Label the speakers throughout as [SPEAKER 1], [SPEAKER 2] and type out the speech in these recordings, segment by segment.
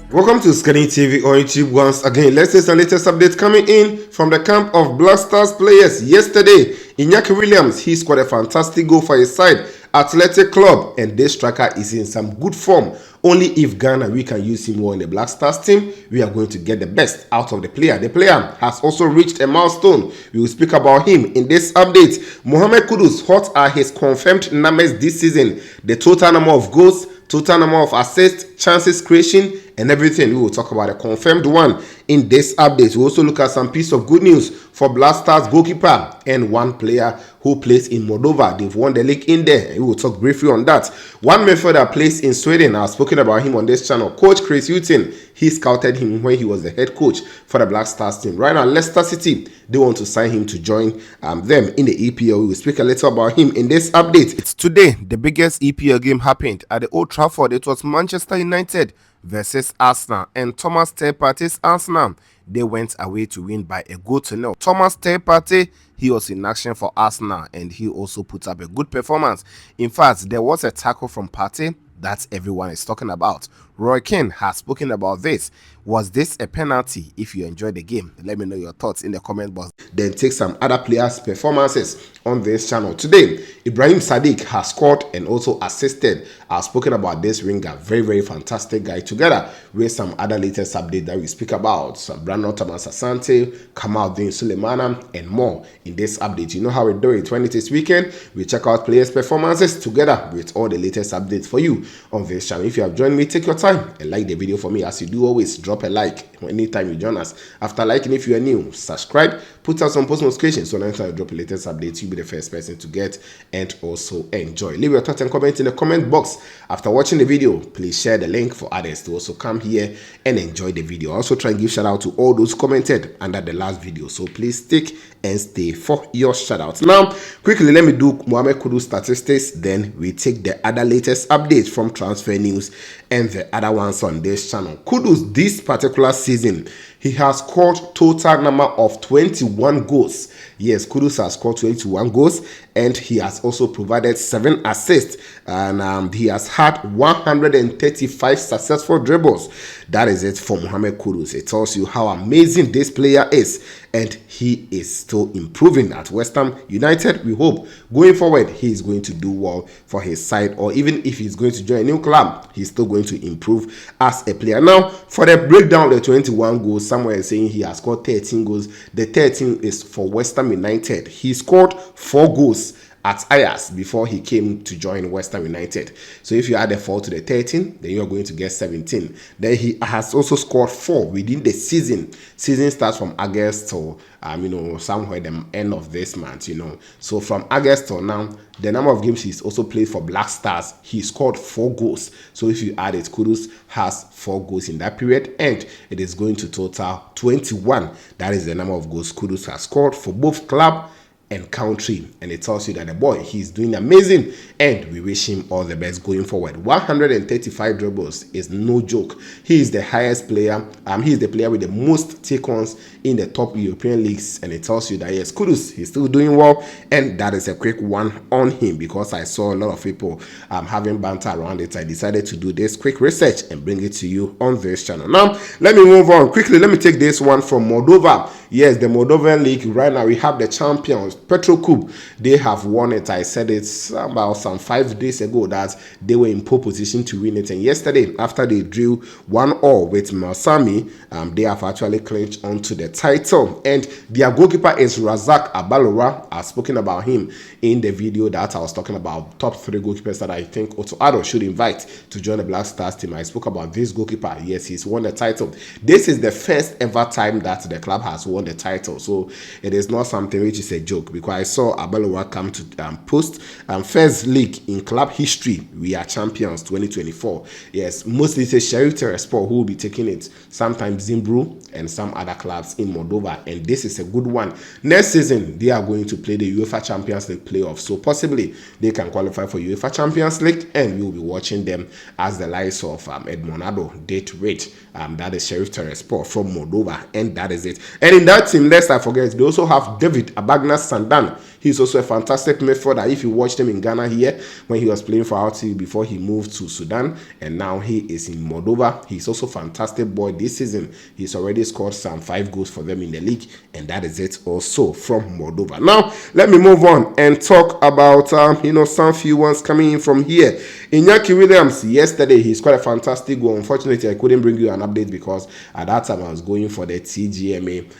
[SPEAKER 1] Welcome to OSIKANI TV on YouTube once again. Let's see some latest updates coming in from the camp of Black Stars players. Yesterday, Inaki Williams, he scored a fantastic goal for his side, Athletic Club, and this striker is in some good form. Only if Ghana we can use him well in the Black Stars team, we are going to get the best out of the player. The player has also reached a milestone. We will speak about him in this update. Mohammed Kudus, what are his confirmed numbers this season? The total number of goals, total number of assists, chances creation, and everything. We will talk about a confirmed one in this update. We also look at some piece of good news for Black Stars goalkeeper and one player who plays in Moldova. They've won the league in there. We will talk briefly on that. One midfielder plays in Sweden. I've spoken about him on this channel. Coach Chris Hughton, he scouted him when he was the head coach for the Black Stars team. Right now, Leicester City, they want to sign him to join them in the EPL. We will speak a little about him in this update. It's today, the biggest EPL game happened at the Old Trafford. It was Manchester United versus Arsenal, and Thomas Partey's Arsenal, they went away to win by a goal to nil. Thomas Partey, he was in action for Arsenal and he also put up a good performance. In fact, there was a tackle from Partey that everyone is talking about. Roy Keane has spoken about this. Was this a penalty? If you enjoyed the game, let me know your thoughts in the comment box. Then take some other players' performances on this channel. Today, Ibrahim Sadik has scored and also assisted. I've spoken about this winger, very fantastic guy, together with some other latest updates that we speak about. Some Brandon Thomas Asante, Kamaldeen Sulemana, and more in this update. You know how we do it. When it is weekend, we check out players' performances together with all the latest updates for you on this channel. If you have joined me, take your time and like the video for me. As you do always, drop a like anytime you join us. After liking, if you are new, subscribe, put out some post notifications so anytime I drop a latest update, you'll be the first person to get and also enjoy. Leave your thoughts and comments in the comment box. After watching the video, please share the link for others to also come here and enjoy the video. Also try and give shout out to all those commented under the last video, so please stick and stay for your shout outs. Now quickly, let me do Mohammed Kudus statistics, then we take the other latest updates from transfer news and the other ones on this channel. Kudus, this particular season, he has scored total number of 21 goals. Yes, Kudus has scored 21 goals and he has also provided 7 assists, and he has had 135 successful dribbles. That is it for Mohammed Kudus. It tells you how amazing this player is, and he is still improving at West Ham United. We hope going forward he is going to do well for his side, or even if he's going to join a new club, he's still going to improve as a player. Now for the breakdown of the 21 goals, somewhere is saying he has scored 13 goals. The 13 is for West Ham United. He scored 4 goals at Ajax before he came to join West Ham United. So if you add the 4 to the 13, then you're going to get 17. Then he has also scored 4 within the season. Season starts from August to somewhere the end of this month, So from August till now, the number of games he's also played for Black Stars, he scored 4 goals. So if you add it, Kudus has 4 goals in that period, and it is going to total 21. That is the number of goals Kudus has scored for both club and country, and it tells you that the boy, he's doing amazing, and we wish him all the best going forward. 135 dribbles is no joke. He is the highest player. He is the player with the most take-ons in the top European leagues, and it tells you that yes, Kudus, he's still doing well, and that is a quick one on him, because I saw a lot of people having banter around it. I decided to do this quick research and bring it to you on this channel. Now let me move on quickly. Let me take this one from Moldova. Yes, the Moldovan league right now, we have the champions Petrocub. They have won it. I said it's about some 5 days ago that they were in pole position to win it, and yesterday after they drew 1-1 with Malsami, they have actually clinched onto the title, and their goalkeeper is Razak Abalora. I've spoken about him in the video that I was talking about top 3 goalkeepers that I think Otto Addo should invite to join the Black Stars team. I spoke about this goalkeeper. Yes, he's won the title. This is the first ever time that the club has won the title, so it is not something which is a joke, because I saw Abalora come to post first league in club history, we are champions 2024. Yes, mostly it's a Sheriff Tiraspol who will be taking it, sometimes Zimbru and some other clubs in Moldova, and this is a good one. Next season they are going to play the UEFA Champions League playoffs, so possibly they can qualify for UEFA Champions League, and we will be watching them as the likes of Edmonado date rate. That is Sheriff Tiraspol from Moldova, and that is it. And in that team, lest I forget, they also have David Abagna Sandan. He's also a fantastic midfielder. If you watched him in Ghana here when he was playing for RT before he moved to Sudan, and now he is in Moldova. He's also a fantastic boy this season. He's already scored some 5 goals for them in the league, and that is it also from Moldova. Now, let me move on and talk about some few ones coming in from here. Inaki Williams, yesterday he scored a fantastic goal. Unfortunately, I couldn't bring you an update because at that time I was going for the TGMA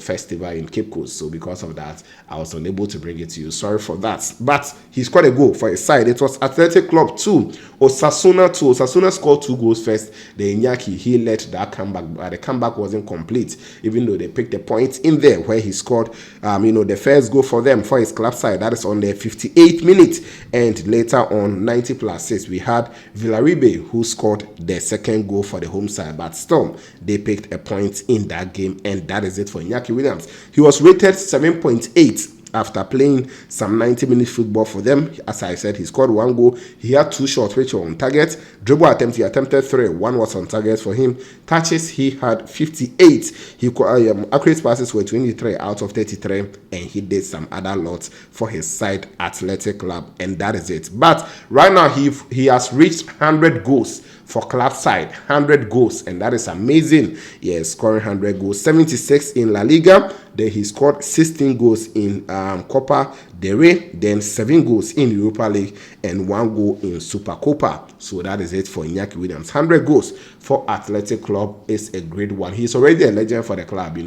[SPEAKER 1] festival in Cape Coast. So because of that, I was unable to bring it to you. Sorry for that. But he scored a goal for his side. It was Athletic Club 2, Osasuna 2. Osasuna scored 2 goals first. The Inaki, he led that comeback, but the comeback wasn't complete, even though they picked the points in there where he scored the first goal for them, for his club side. That is on the 58th minute. And later on 90+6, we had Villarriba, who scored the second goal for the home side, but still they picked a point in that game, and that is it for Inaki Williams. He was rated 7.8 after playing some 90-minute football for them. As I said, he scored 1 goal. He had 2 shots which were on target. Dribble attempts, he attempted 3. 1 was on target for him. Touches, he had 58. He accurate passes were 23 out of 33, and he did some other lots for his side, Athletic Club, and that is it. But right now he has reached 100 goals for club side, 100 goals, and that is amazing. Yes, scoring 100 goals, 76 in La Liga. Then he scored 16 goals in Copa del Rey, then 7 goals in Europa League, and 1 goal in Super Copa. So that is it for Inaki Williams. 100 goals for Athletic Club is a great one. He's already a legend for the club.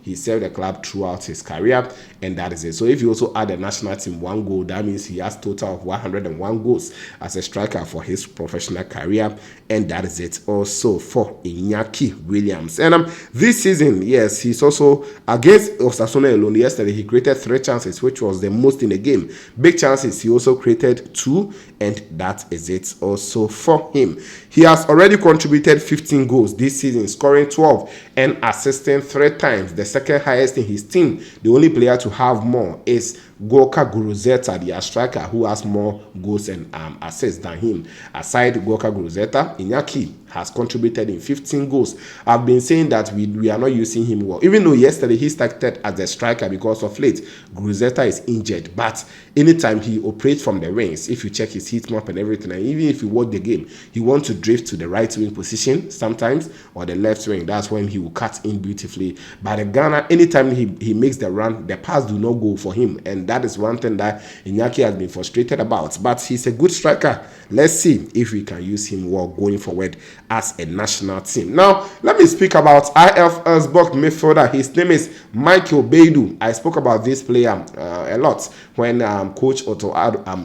[SPEAKER 1] He served the club throughout his career, and that is it. So if you also add the national team 1 goal, that means he has total of 101 goals as a striker for his professional career, and that is it also for Inaki Williams. And this season, yes, he's also against Osasuna alone. Yesterday he created 3 chances, which was the most in the game. Big chances, he also created 2, and that is it also for him. He has already contributed 15 goals this season, scoring 12 and assisting 3 times, the second highest in his team. The only player to have more is Gorka Guruzeta, the striker, who has more goals and assists than him. Aside Gorka Guruzeta, Inaki has contributed in 15 goals. I've been saying that we are not using him well, even though yesterday he started as a striker because of late Guruzeta is injured. But anytime he operates from the wings, if you check his heat map and everything, and even if you watch the game, he wants to drift to the right wing position sometimes or the left wing. That's when he will cut in beautifully. But the Ghana, anytime he makes the run, the pass do not go for him, and that is one thing that Inaki has been frustrated about. But he's a good striker. Let's see if we can use him well going forward as a national team. Now, let me speak about IF Augsburg midfielder. His name is Michael Baidoo. I spoke about this player a lot when Coach Otto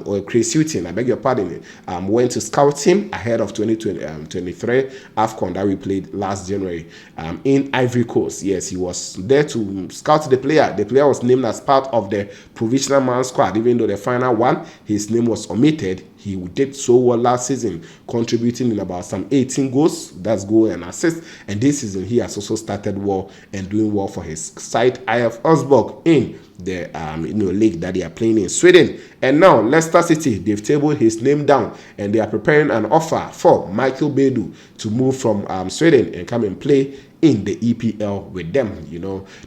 [SPEAKER 1] or Chris Hutton, I beg your pardon, went to scout him ahead of 2023 AFCON that we played last January in Ivory Coast. Yes, he was there to scout the player. The player was named as part of the provisional man squad, even though the final one, his name was omitted. He did so well last season, contributing in about some 18 goals. That's goal and assist. And this season, he has also started well and doing well for his side, IF Augsburg, in the league that they are playing in Sweden. And now Leicester City, they've tabled his name down, and they are preparing an offer for Michael Baidoo to move from Sweden and come and play in the EPL with them.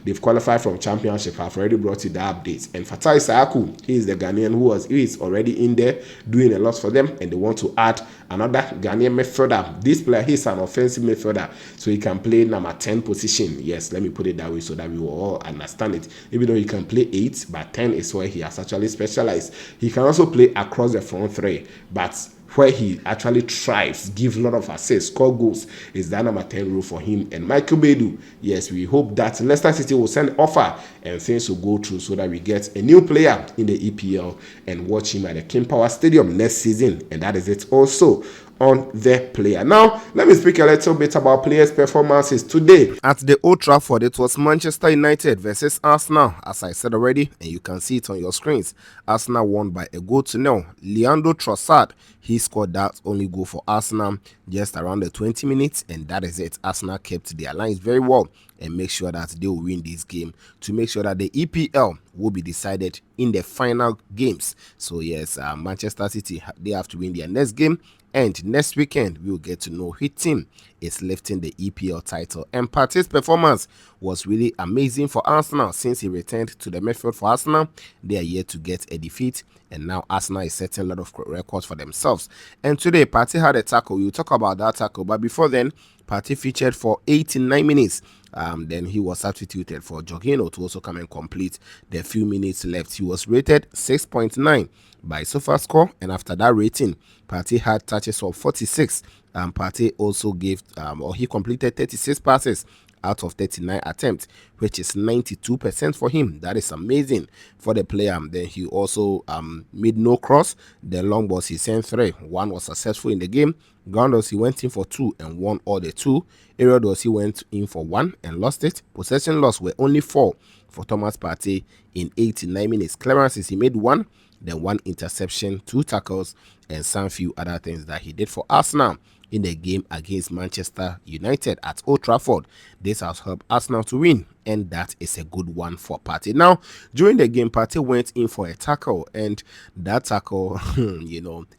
[SPEAKER 1] They've qualified from Championship. I've already brought you the updates. And Fatai Saaku, he is the Ghanaian who is already in there doing a lot for them, and they want to add another Ghanaian midfielder. This player, he's an offensive midfielder, so he can play number 10 position. Yes, let me put it that way so that we will all understand it. Even though he can play 8, but 10 is where he has actually specialized. He can also play across the front 3, but where he actually thrives, give a lot of assists, score goals, is that number 10 role for him. And Michael Baidoo, yes, we hope that Leicester City will send offer and things will go through so that we get a new player in the EPL and watch him at the King Power Stadium next season. And that is it also on the player. Now, let me speak a little bit about players' performances today. At the Old Trafford, it was Manchester United versus Arsenal, as I said already, and you can see it on your screens. Arsenal won by a goal to nil. Leandro Trossard, he scored that only goal for Arsenal just around the 20 minutes, and that is it. Arsenal kept their lines very well. and make sure that they will win this game to make sure that the EPL will be decided in the final games. So yes, Manchester City, they have to win their next game, and next weekend we'll get to know which team is lifting the EPL title. And Partey's performance was really amazing for Arsenal since he returned to the midfield for Arsenal. They are yet to get a defeat, and now Arsenal is setting a lot of records for themselves. And today, Partey had a tackle. We'll talk about that tackle, but before then, Partey featured for 89 minutes. Then he was substituted for Jorginho to also come and complete the few minutes left. He was rated 6.9 by SofaScore, and after that rating, Partey had touches of 46. Partey also gave, or he completed 36 passes out of 39 attempts, which is 92% for him. That is amazing for the player. Then he also made no cross. The long balls he sent 3. 1 was successful in the game. Ground balls he went in for 2 and won all the 2. Aerial balls he went in for 1 and lost it. Possession loss were only 4 for Thomas Partey in 89 minutes. Clearances he made 1, then 1 interception, 2 tackles, and some few other things that he did for Arsenal in the game against Manchester United at Old Trafford. This has helped Arsenal to win, and that is a good one for Partey. Now, during the game, Partey went in for a tackle, and that tackle,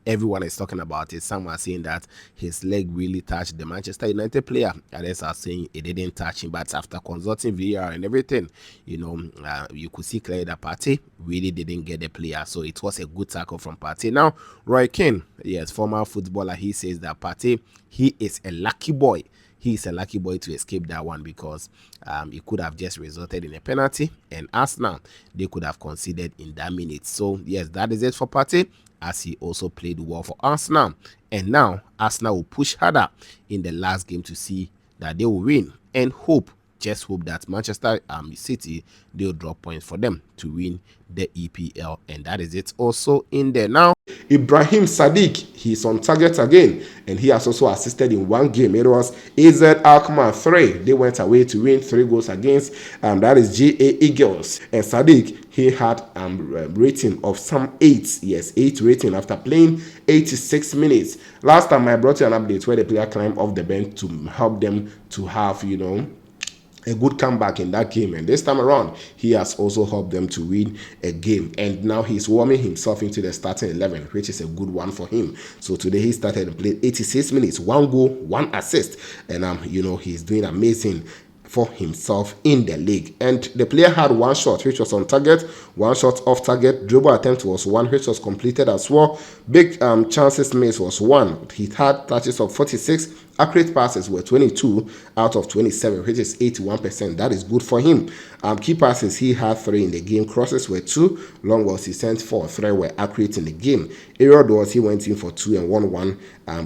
[SPEAKER 1] everyone is talking about it. Some are saying that his leg really touched the Manchester United player. Others are saying it didn't touch him, but after consulting VAR and everything, you could see clearly that Partey really didn't get the player. So it was a good tackle from Partey. Now, Roy Keane, yes, former footballer, he says that Partey, he is a lucky boy. He is a lucky boy to escape that one because it could have just resulted in a penalty, and Arsenal, they could have conceded in that minute. So yes, that is it for Partey, as he also played well for Arsenal. And now Arsenal will push harder in the last game to see that they will win, and just hope that Manchester City, they'll drop points for them to win the EPL. And that is it also in there. Now, Ibrahim Sadik, he's on target again, and he has also assisted in one game. It was AZ Alkmaar 3. They went away to win 3 goals against that is GA Eagles. And Sadik, he had rating of some 8. Yes, 8 rating after playing 86 minutes. Last time I brought you an update where the player climbed off the bench to help them to have, a good comeback in that game, and this time around he has also helped them to win a game, and now he's warming himself into the starting 11, which is a good one for him. So today he started and played 86 minutes, 1 goal, 1 assist, and he's doing amazing for himself in the league. And the player had 1 shot which was on target, 1 shot off target, dribble attempt was 1 which was completed as well, big chances missed was 1. He had touches of 46, accurate passes were 22 out of 27, which is 81%. That is good for him. Key passes, he had 3 in the game. Crosses were 2. Long balls he sent 4. 3 were accurate in the game. Aerial balls he went in for 2 and won 1.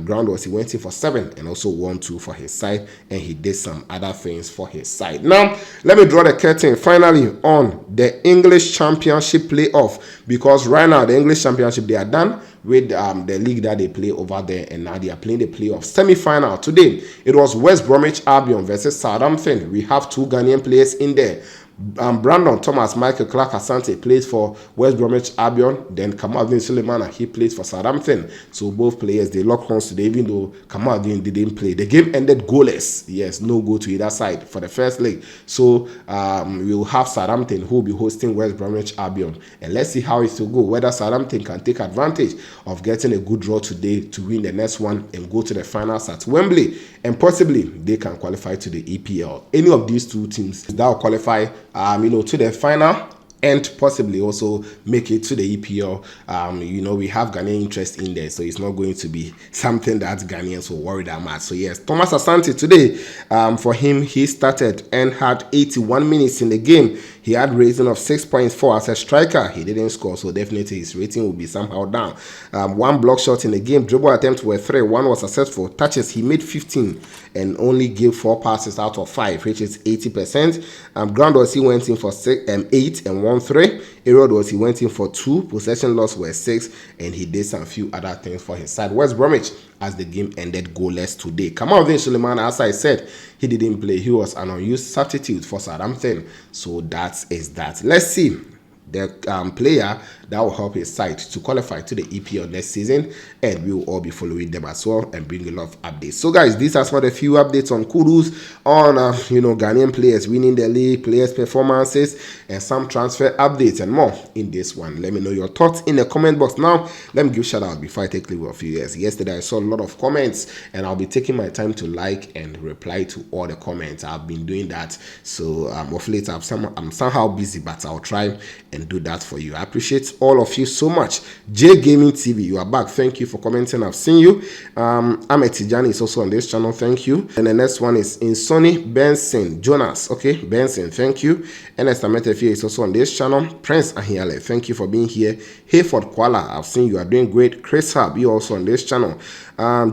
[SPEAKER 1] Ground balls he went in for 7 and also won 2 for his side. And he did some other things for his side. Now, let me draw the curtain finally on the English Championship playoff, because right now the English Championship, they are done with the league that they play over there, and now they are playing the playoff semi-final. Today it was West Bromwich Albion versus Southampton. We have 2 Ghanaian players in there. Brandon Thomas Michael Clark Asante plays for West Bromwich Albion. Then Kamaldeen Sulemana, he plays for Southampton. So both players, they lock horns today, even though Kamaldeen didn't play. The game ended goalless. Yes, no goal to either side for the first leg. So we'll have Southampton who will be hosting West Bromwich Albion, and let's see how it will go, whether Southampton can take advantage of getting a good draw today to win the next one and go to the finals at Wembley, and possibly they can qualify to the EPL. Any of these 2 teams that will qualify to the final and possibly also make it to the EPL. We have Ghanaian interest in there, so it's not going to be something that Ghanaians will worry that much. So yes, Thomas Asante today, for him, he started and had 81 minutes in the game. He had rating of 6.4 as a striker. He didn't score, so definitely his rating will be somehow down. 1 block shot in the game. Dribble attempts were 3. 1 was successful. Touches, he made 15 and only gave 4 passes out of 5, which is 80%. Ground balls he went in for 8 and 1 3. Aerial balls he went in for 2. Possession loss were 6, and he did some few other things for his side. West Bromwich, as the game ended goalless today. Kamaldeen Sulemana, as I said, he didn't play. He was an unused substitute for Southampton. So that is that. Let's see the player that will help his side to qualify to the EPL next season, and we will all be following them as well and bring a lot of updates. So guys, these are some of the few updates on Kudus, on Ghanaian players winning the league, players performances, and some transfer updates and more in this one. Let me know your thoughts in the comment box. Now let me give a shout out before I take leave of you guys. Yesterday I saw a lot of comments, and I'll be taking my time to like and reply to all the comments. I've been doing that, so of late I'm somehow busy, but I'll try and do that for you. I appreciate all of you so much. J Gaming TV, you are back. Thank you for commenting. I've seen you. Ahmed Tijani is also on this channel. Thank you. And the next one is Insoni Benson Jonas. Okay, Benson, thank you. Ernest Ametefie is also on this channel. Prince Ahiale, thank you for being here. Hayford Kuala, I've seen you are doing great. Chris Hub, you also on this channel.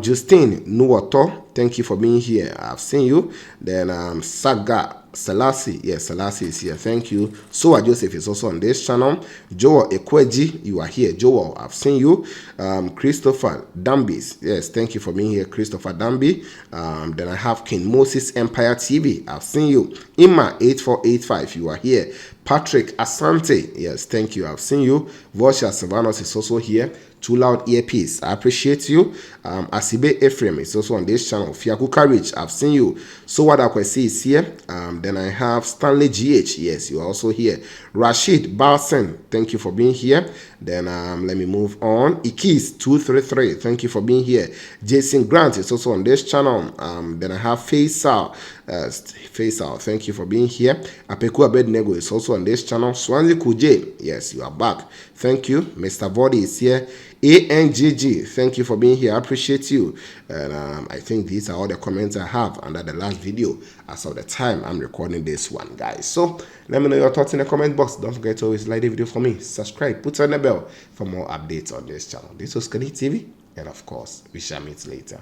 [SPEAKER 1] Justine Nuoto, thank you for being here. I've seen you. Then Saga Selassie, yes, Selassie is here. Thank you. Soa Joseph is also on this channel. Joel Ekweji, you are here. Joel, I've seen you. Christopher Dambis, yes, thank you for being here, Christopher Dambi. Then I have King Moses Empire TV. I've seen you. Ima 8485, you are here. Patrick Asante, yes, thank you. I've seen you. Vosha Sylvanos is also here. Too Loud Earpiece, I appreciate you. Asibe Ephraim is also on this channel. Fiaku Courage, I've seen you. So what I can see is here. Then I have Stanley GH, yes, you are also here. Rashid Balsen, thank you for being here. Then let me move on. Ikis 233, thank you for being here. Jason Grant is also on this channel. Then I have Faisal, thank you for being here. Apeku Abednego is also on this channel. Swansea Kuje, yes, you are back. Thank you. Mr. Vodi is here. ANGG, thank you for being here. I appreciate you. And I think these are all the comments I have under the last video as of the time I'm recording this one, guys. So let me know your thoughts in the comment box. Don't forget to always like the video for me, subscribe, put on the bell for more updates on this channel. This was OSIKANI TV, and of course we shall meet later.